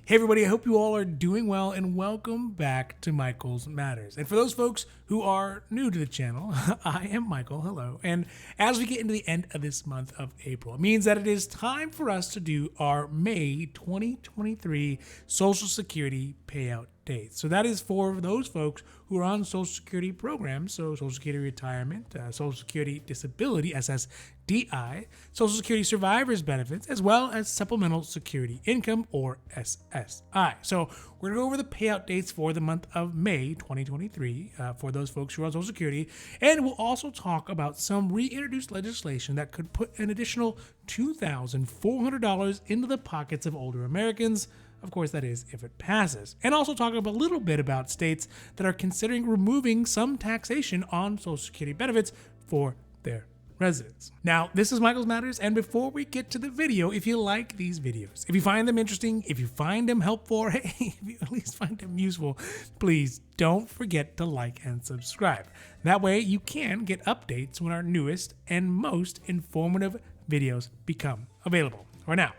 Hey everybody, I hope you all are doing well and welcome back to Michael's Matters. And for those folks who are new to the channel, I am Michael, hello. And as we get into the end of this month of April, it means that it is time for us to do our May 2023 Social Security payout dates. So that is for those folks who are on Social Security programs, so Social Security Retirement, Social Security Disability SSDI, Social Security Survivors Benefits, as well as Supplemental Security Income or SSI. So we're going to go over the payout dates for the month of May 2023 for those folks who are on Social Security, and we'll also talk about some reintroduced legislation that could put an additional $2,400 into the pockets of older Americans. Of course, that is if it passes. And also talk a little bit about states that are considering removing some taxation on Social Security benefits for their residents. Now, this is Michael's Matters, and before we get to the video, if you like these videos, if you find them interesting, if you find them helpful, or hey, if you at least find them useful, please don't forget to like and subscribe. That way you can get updates when our newest and most informative videos become available. All right, now,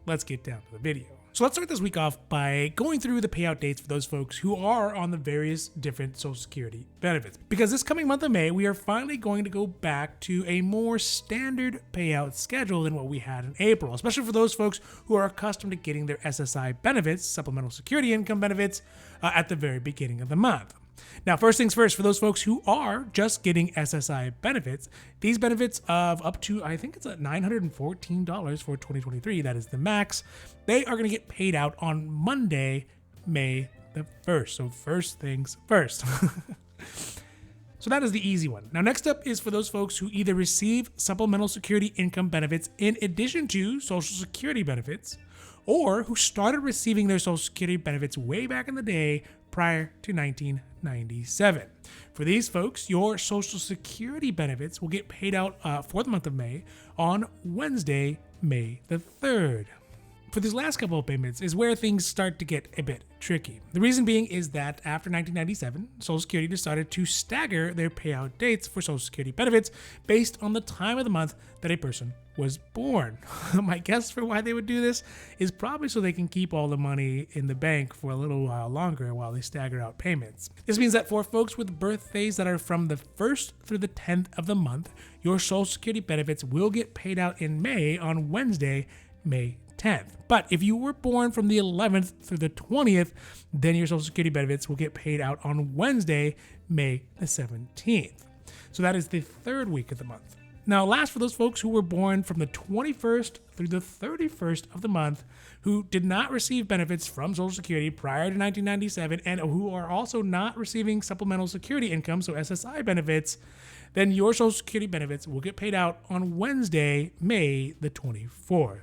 let's get down to the video. So let's start this week off by going through the payout dates for those folks who are on the various different Social Security benefits. Because this coming month of May, we are finally going to go back to a more standard payout schedule than what we had in April, especially for those folks who are accustomed to getting their SSI benefits, Supplemental Security Income benefits, at the very beginning of the month. Now, first things first, for those folks who are just getting SSI benefits, these benefits of up to, I think it's at $914 for 2023, that is the max, they are going to get paid out on Monday, May the 1st. So first things first. So that is the easy one. Now, next up is for those folks who either receive Supplemental Security Income benefits in addition to Social Security benefits, or who started receiving their Social Security benefits way back in the day prior to 1997. For these folks, your Social Security benefits will get paid out for the month of May on Wednesday, May the 3rd. For these last couple of payments is where things start to get a bit tricky. The reason being is that after 1997, Social Security decided to stagger their payout dates for Social Security benefits based on the time of the month that a person was born. My guess for why they would do this is probably so they can keep all the money in the bank for a little while longer while they stagger out payments. This means that for folks with birthdays that are from the 1st through the 10th of the month, your Social Security benefits will get paid out in May on Wednesday, May 10th. But if you were born from the 11th through the 20th, then your Social Security benefits will get paid out on Wednesday, May the 17th. So that is the third week of the month. Now, last, for those folks who were born from the 21st through the 31st of the month, who did not receive benefits from Social Security prior to 1997, and who are also not receiving Supplemental Security Income, so SSI benefits, then your Social Security benefits will get paid out on Wednesday, May the 24th.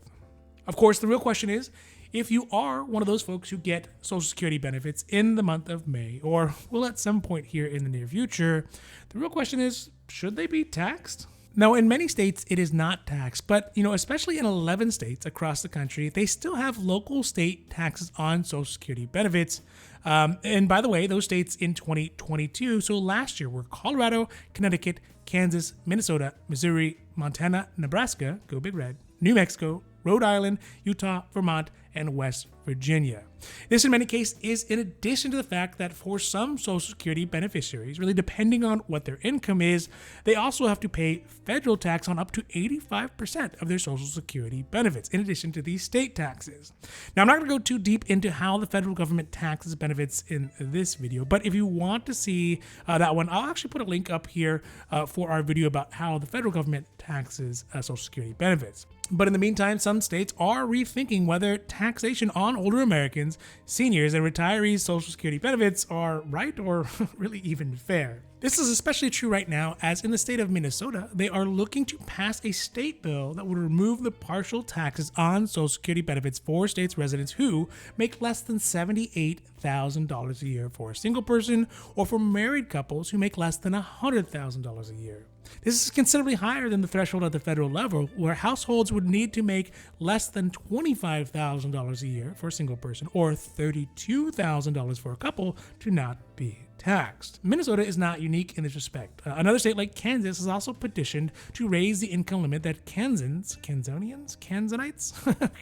Of course, the real question is, if you are one of those folks who get Social Security benefits in the month of May, or will at some point here in the near future, the real question is, should they be taxed? Now, in many states, it is not taxed, but, especially in 11 states across the country, they still have local state taxes on Social Security benefits. And by the way, those states in 2022, so last year, were Colorado, Connecticut, Kansas, Minnesota, Missouri, Montana, Nebraska, go Big Red, New Mexico, Rhode Island, Utah, Vermont, and West Virginia. This, in many cases, is in addition to the fact that for some Social Security beneficiaries, really depending on what their income is, they also have to pay federal tax on up to 85% of their Social Security benefits, in addition to these state taxes. Now, I'm not going to go too deep into how the federal government taxes benefits in this video, but if you want to see that one, I'll actually put a link up here for our video about how the federal government taxes Social Security benefits. But in the meantime, some states are rethinking whether taxation on older Americans, seniors, and retirees' Social Security benefits are right or really even fair. This is especially true right now, as in the state of Minnesota, they are looking to pass a state bill that would remove the partial taxes on Social Security benefits for states' residents who make less than $78,000 a year for a single person, or for married couples who make less than $100,000 a year. This is considerably higher than the threshold at the federal level, where households would need to make less than $25,000 a year for a single person, or $32,000 for a couple, to not be taxed. Minnesota is not unique in this respect. Another state like Kansas has also petitioned to raise the income limit that Kansanites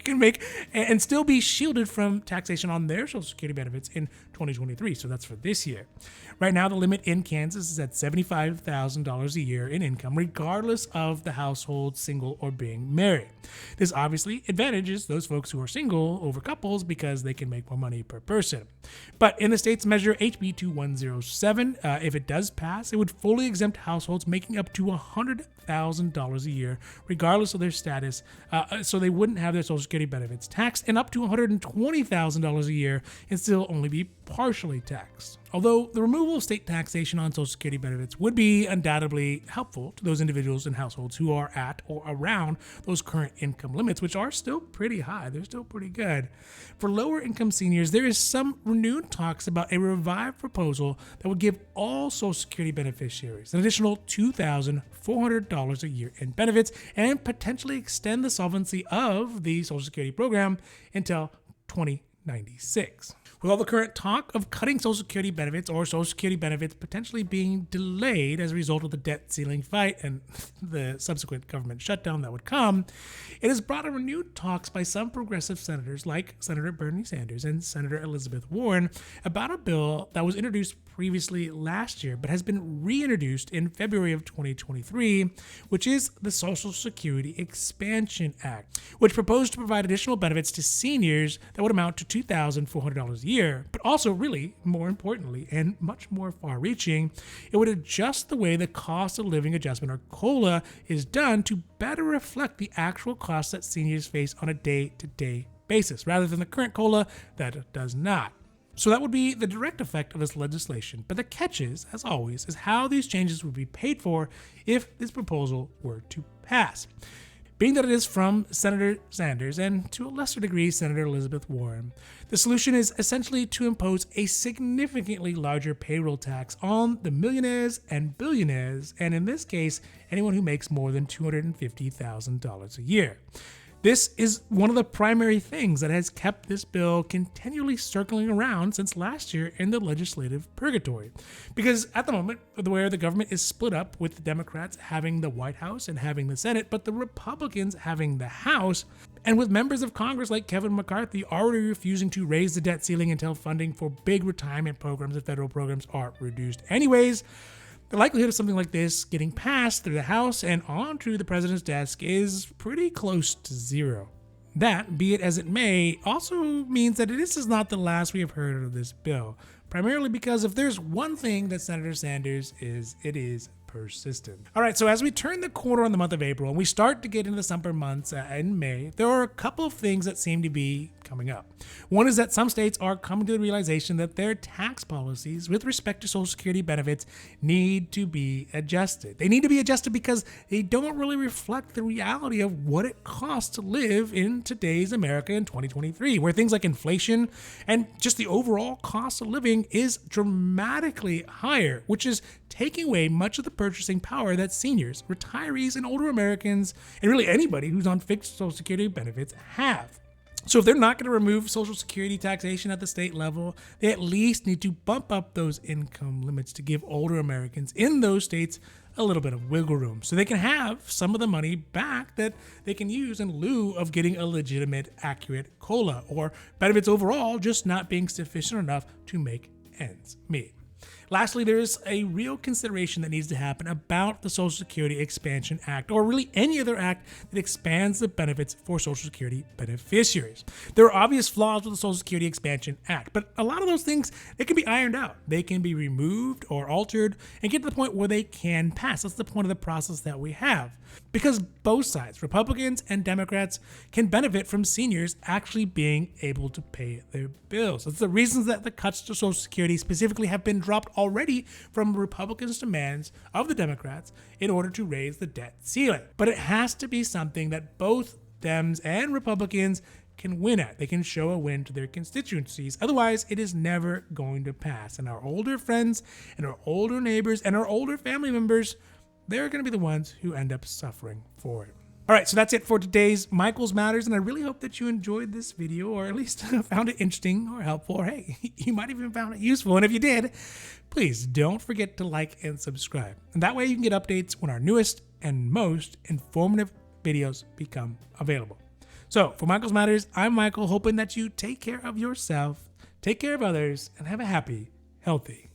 can make and still be shielded from taxation on their Social Security benefits in 2023. So that's for this year. Right now, the limit in Kansas is at $75,000 a year in income, regardless of the household, single or being married. This obviously advantages those folks who are single over couples because they can make more money per person. But in the state's measure, HB 2107, if it does pass, it would fully exempt households making up to $100,000 a year, regardless of their status, so they wouldn't have their Social Security benefits taxed, and up to $120,000 a year and still only be partially taxed. Although the removal of state taxation on Social Security benefits would be undoubtedly helpful to those individuals and households who are at or around those current income limits, which are still pretty high. They're still pretty good. For lower income seniors, there is some renewed talks about a revived proposal that would give all Social Security beneficiaries an additional $2,400 a year in benefits and potentially extend the solvency of the Social Security program until 2096. With all the current talk of cutting Social Security benefits or Social Security benefits potentially being delayed as a result of the debt ceiling fight and the subsequent government shutdown that would come, it has brought on renewed talks by some progressive senators like Senator Bernie Sanders and Senator Elizabeth Warren about a bill that was introduced previously last year but has been reintroduced in February of 2023, which is the Social Security Expansion Act, which proposed to provide additional benefits to seniors that would amount to $2,400 a year, but also really, more importantly, and much more far-reaching, it would adjust the way the cost of living adjustment, or COLA, is done to better reflect the actual costs that seniors face on a day-to-day basis, rather than the current COLA that does not. So that would be the direct effect of this legislation, but the catch is, as always, is how these changes would be paid for if this proposal were to pass. Being that it is from Senator Sanders and, to a lesser degree, Senator Elizabeth Warren, the solution is essentially to impose a significantly larger payroll tax on the millionaires and billionaires, and in this case, anyone who makes more than $250,000 a year. This is one of the primary things that has kept this bill continually circling around since last year in the legislative purgatory. Because at the moment, where the government is split up with the Democrats having the White House and having the Senate, but the Republicans having the House, and with members of Congress like Kevin McCarthy already refusing to raise the debt ceiling until funding for big retirement programs and federal programs are reduced anyways, the likelihood of something like this getting passed through the House and onto the president's desk is pretty close to zero. That, be it as it may, also means that this is not the last we have heard of this bill, primarily because if there's one thing that Senator Sanders is, it is persistent. All right, so as we turn the corner on the month of April and we start to get into the summer months in May, there are a couple of things that seem to be coming up. One is that some states are coming to the realization that their tax policies with respect to Social Security benefits need to be adjusted. They need to be adjusted because they don't really reflect the reality of what it costs to live in today's America in 2023, where things like inflation and just the overall cost of living is dramatically higher, which is taking away much of the purchasing power that seniors, retirees, and older Americans, and really anybody who's on fixed Social Security benefits have. So if they're not going to remove Social Security taxation at the state level, they at least need to bump up those income limits to give older Americans in those states a little bit of wiggle room so they can have some of the money back that they can use in lieu of getting a legitimate, accurate COLA, or benefits overall just not being sufficient enough to make ends meet. Lastly, there is a real consideration that needs to happen about the Social Security Expansion Act, or really any other act that expands the benefits for Social Security beneficiaries. There are obvious flaws with the Social Security Expansion Act, but a lot of those things, they can be ironed out. They can be removed or altered and get to the point where they can pass. That's the point of the process that we have. Because both sides, Republicans and Democrats, can benefit from seniors actually being able to pay their bills. That's the reasons that the cuts to Social Security specifically have been dropped already from Republicans' demands of the Democrats in order to raise the debt ceiling. But it has to be something that both Dems and Republicans can win at. They can show a win to their constituencies. Otherwise, it is never going to pass. And our older friends and our older neighbors and our older family members, they're going to be the ones who end up suffering for it. All right, so that's it for today's Michael's Matters, and I really hope that you enjoyed this video, or at least found it interesting or helpful, or hey, you might even found it useful. And if you did, please don't forget to like and subscribe. And that way you can get updates when our newest and most informative videos become available. So for Michael's Matters, I'm Michael, hoping that you take care of yourself, take care of others, and have a happy, healthy